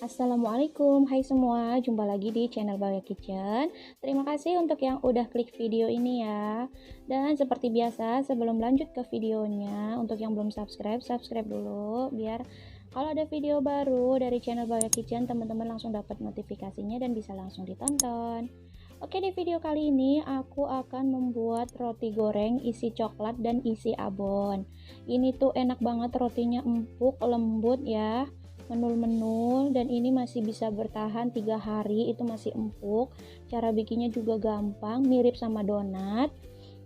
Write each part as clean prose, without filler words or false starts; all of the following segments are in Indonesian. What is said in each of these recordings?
Assalamualaikum, hai semua, jumpa lagi di channel Balea Kitchen. Terima kasih untuk yang udah klik video ini ya. Dan seperti biasa, sebelum lanjut ke videonya, untuk yang belum subscribe, subscribe dulu biar kalau ada video baru dari channel Balea Kitchen, teman-teman langsung dapat notifikasinya dan bisa langsung ditonton. Oke, di video kali ini aku akan membuat roti goreng isi coklat dan isi abon. Ini tuh enak banget, rotinya empuk, lembut ya, menul-menul, dan ini masih bisa bertahan 3 hari, itu masih empuk. Cara bikinnya juga gampang, mirip sama donat.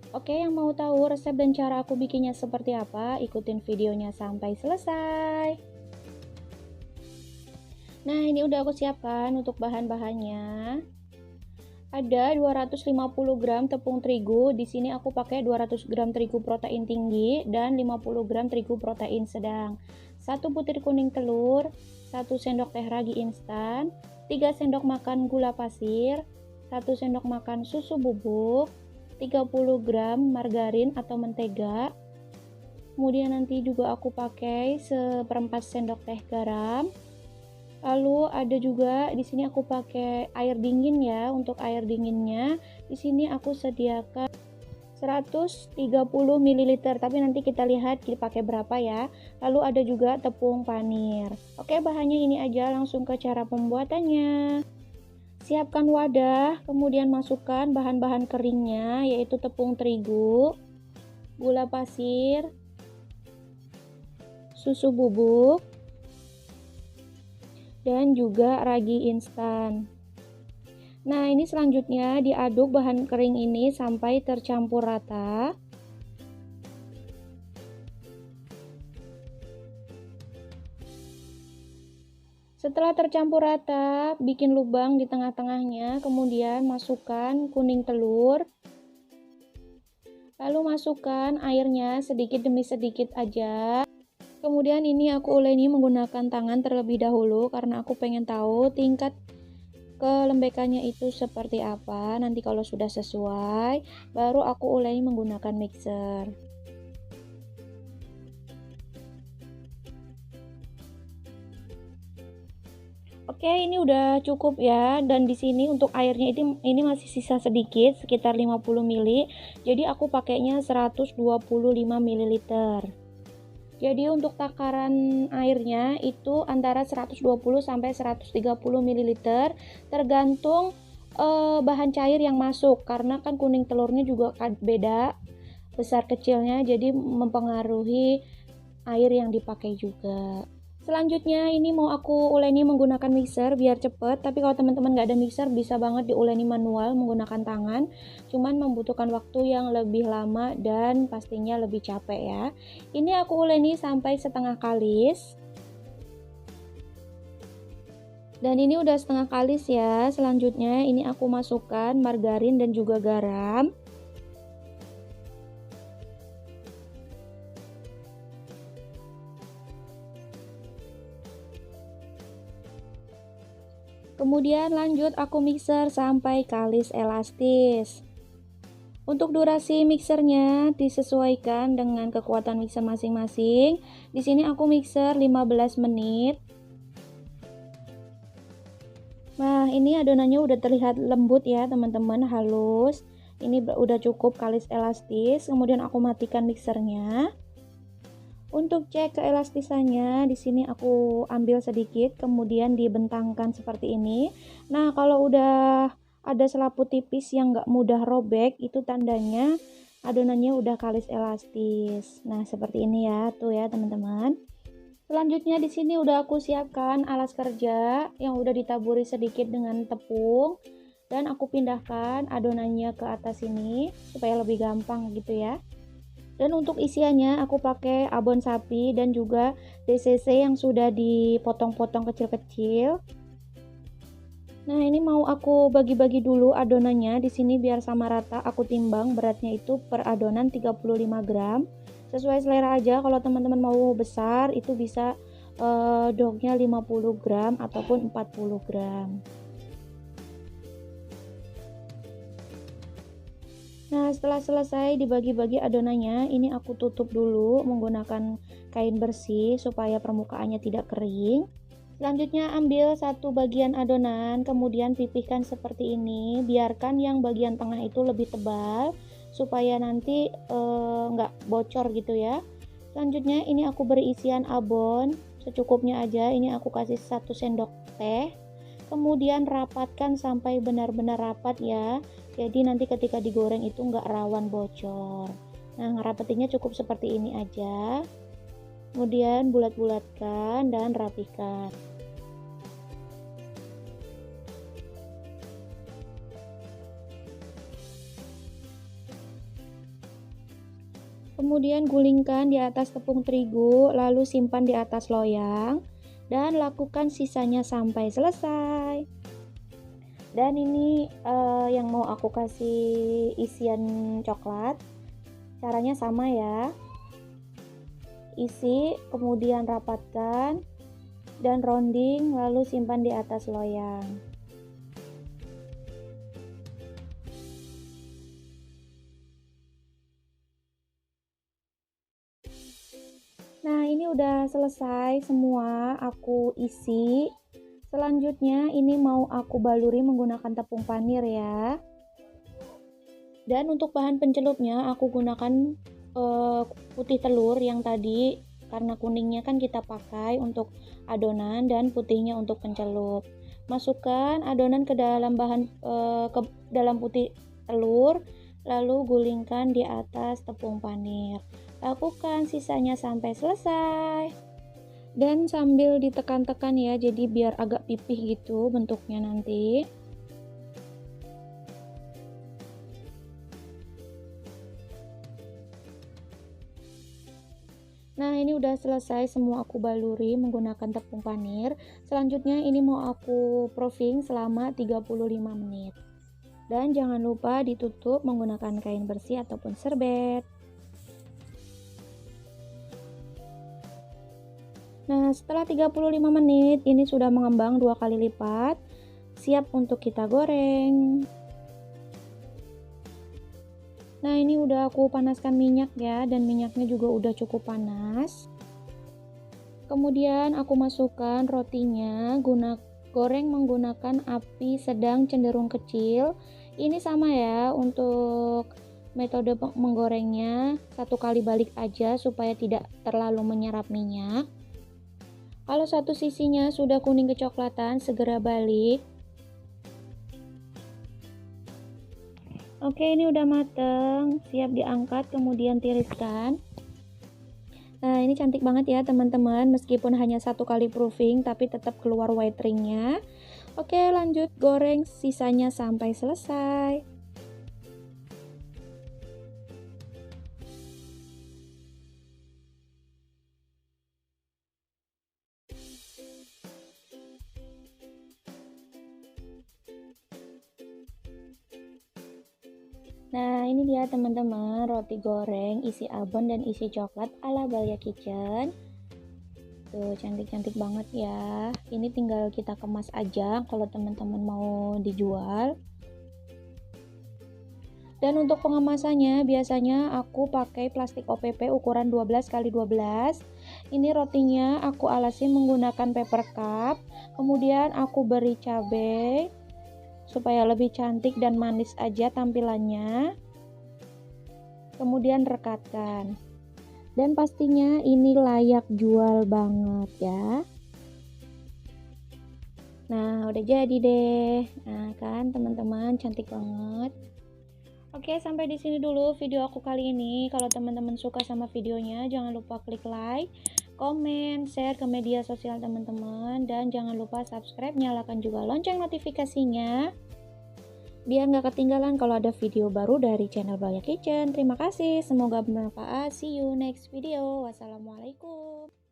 Oke, yang mau tahu resep dan cara aku bikinnya seperti apa, ikutin videonya sampai selesai. Nah, ini udah aku siapkan untuk bahan-bahannya. Ada 250 gram tepung terigu. Di sini aku pakai 200 gram terigu protein tinggi dan 50 gram terigu protein sedang. 1 butir kuning telur, 1 sendok teh ragi instan, 3 sendok makan gula pasir, 1 sendok makan susu bubuk, 30 gram margarin atau mentega. Kemudian nanti juga aku pakai seperempat sendok teh garam. Lalu ada juga di sini aku pakai air dingin ya. Untuk air dinginnya di sini aku sediakan 130 ml, tapi nanti kita lihat dipakai berapa ya. Lalu ada juga tepung panir. Oke, bahannya ini aja, langsung ke cara pembuatannya. Siapkan wadah, kemudian masukkan bahan-bahan keringnya yaitu tepung terigu, gula pasir, susu bubuk, dan juga ragi instan. Nah, ini selanjutnya diaduk bahan kering ini sampai tercampur rata. Setelah tercampur rata, bikin lubang di tengah-tengahnya, kemudian masukkan kuning telur. Lalu masukkan airnya sedikit demi sedikit aja. Kemudian ini aku uleni menggunakan tangan terlebih dahulu karena aku pengen tahu tingkat kelembekannya itu seperti apa. Nanti kalau sudah sesuai, baru aku uleni menggunakan mixer. Oke, ini udah cukup ya. Dan di sini untuk airnya ini masih sisa sedikit, sekitar 50 ml. Jadi aku pakainya 125 ml. Jadi untuk takaran airnya itu antara 120 sampai 130 ml, tergantung bahan cair yang masuk, karena kan kuning telurnya juga beda besar kecilnya, jadi mempengaruhi air yang dipakai juga. Selanjutnya ini mau aku uleni menggunakan mixer biar cepet, tapi kalau teman-teman nggak ada mixer bisa banget diuleni manual menggunakan tangan, cuman membutuhkan waktu yang lebih lama dan pastinya lebih capek ya. Ini aku uleni sampai setengah kalis, dan ini udah setengah kalis ya. Selanjutnya ini aku masukkan margarin dan juga garam. Kemudian lanjut aku mixer sampai kalis elastis. Untuk durasi mixernya disesuaikan dengan kekuatan mixer masing-masing. Di sini aku mixer 15 menit. Nah, ini adonannya udah terlihat lembut ya, teman-teman, halus. Ini udah cukup kalis elastis. Kemudian aku matikan mixernya. Untuk cek keelastisannya, di sini aku ambil sedikit, kemudian dibentangkan seperti ini. Nah, kalau udah ada selaput tipis yang nggak mudah robek, itu tandanya adonannya udah kalis elastis. Nah, seperti ini ya, tuh ya teman-teman. Selanjutnya di sini udah aku siapkan alas kerja yang udah ditaburi sedikit dengan tepung, dan aku pindahkan adonannya ke atas sini supaya lebih gampang gitu ya. Dan untuk isiannya aku pakai abon sapi dan juga DCC yang sudah dipotong-potong kecil-kecil. Nah, ini mau aku bagi-bagi dulu adonannya. Di sini biar sama rata, aku timbang beratnya itu per adonan 35 gram. Sesuai selera aja, kalau teman-teman mau besar itu bisa dognya 50 gram ataupun 40 gram. Nah, setelah selesai dibagi-bagi adonannya, ini aku tutup dulu menggunakan kain bersih supaya permukaannya tidak kering. Selanjutnya ambil satu bagian adonan, kemudian pipihkan seperti ini. Biarkan yang bagian tengah itu lebih tebal supaya nanti nggak bocor gitu ya. Selanjutnya ini aku beri isian abon secukupnya aja. Ini aku kasih 1 sendok teh. Kemudian rapatkan sampai benar-benar rapat ya. Jadi nanti ketika digoreng itu nggak rawan bocor. Nah, ngerapetinnya cukup seperti ini aja. Kemudian bulat-bulatkan dan rapikan. Kemudian gulingkan di atas tepung terigu, lalu simpan di atas loyang dan lakukan sisanya sampai selesai. Dan ini yang mau aku kasih isian coklat. Caranya sama ya. Isi, kemudian rapatkan dan rounding, lalu simpan di atas loyang. Nah, ini udah selesai semua aku isi. Selanjutnya ini mau aku baluri menggunakan tepung panir ya. Dan untuk bahan pencelupnya aku gunakan putih telur yang tadi, karena kuningnya kan kita pakai untuk adonan dan putihnya untuk pencelup. Masukkan adonan ke dalam ke dalam putih telur, lalu gulingkan di atas tepung panir. Lakukan sisanya sampai selesai. Dan sambil ditekan-tekan ya, jadi biar agak pipih gitu bentuknya nanti. Nah, ini udah selesai semua aku baluri menggunakan tepung panir. Selanjutnya ini mau aku proofing selama 35 menit. Dan jangan lupa ditutup menggunakan kain bersih ataupun serbet. Nah, setelah 35 menit ini sudah mengembang 2 kali lipat. Siap untuk kita goreng. Nah, ini udah aku panaskan minyak ya, dan minyaknya juga udah cukup panas. Kemudian aku masukkan rotinya, goreng menggunakan api sedang cenderung kecil. Ini sama ya untuk metode menggorengnya, 1 kali balik aja supaya tidak terlalu menyerap minyak. Kalau satu sisinya sudah kuning kecoklatan, segera balik. Oke, ini udah mateng, siap diangkat, kemudian tiriskan. Nah, ini cantik banget ya teman-teman, meskipun hanya 1 kali proofing, tapi tetap keluar white ringnya. Oke, lanjut goreng sisanya sampai selesai. Nah, ini dia teman-teman, roti goreng isi abon dan isi coklat ala Balya Kitchen. Tuh, cantik-cantik banget ya. Ini tinggal kita kemas aja kalau teman-teman mau dijual. Dan untuk pengemasannya biasanya aku pakai plastik OPP ukuran 12x12. Ini rotinya aku alasi menggunakan paper cup. Kemudian aku beri cabai supaya lebih cantik dan manis aja tampilannya. Kemudian rekatkan. Dan pastinya ini layak jual banget ya. Nah, udah jadi deh. Nah, kan teman-teman, cantik banget. Oke, sampai di sini dulu video aku kali ini. Kalau teman-teman suka sama videonya, jangan lupa klik like, komen, share ke media sosial teman-teman, dan jangan lupa subscribe, nyalakan juga lonceng notifikasinya biar nggak ketinggalan kalau ada video baru dari channel Balya Kitchen. Terima kasih, semoga bermanfaat. See you next video. Wassalamualaikum.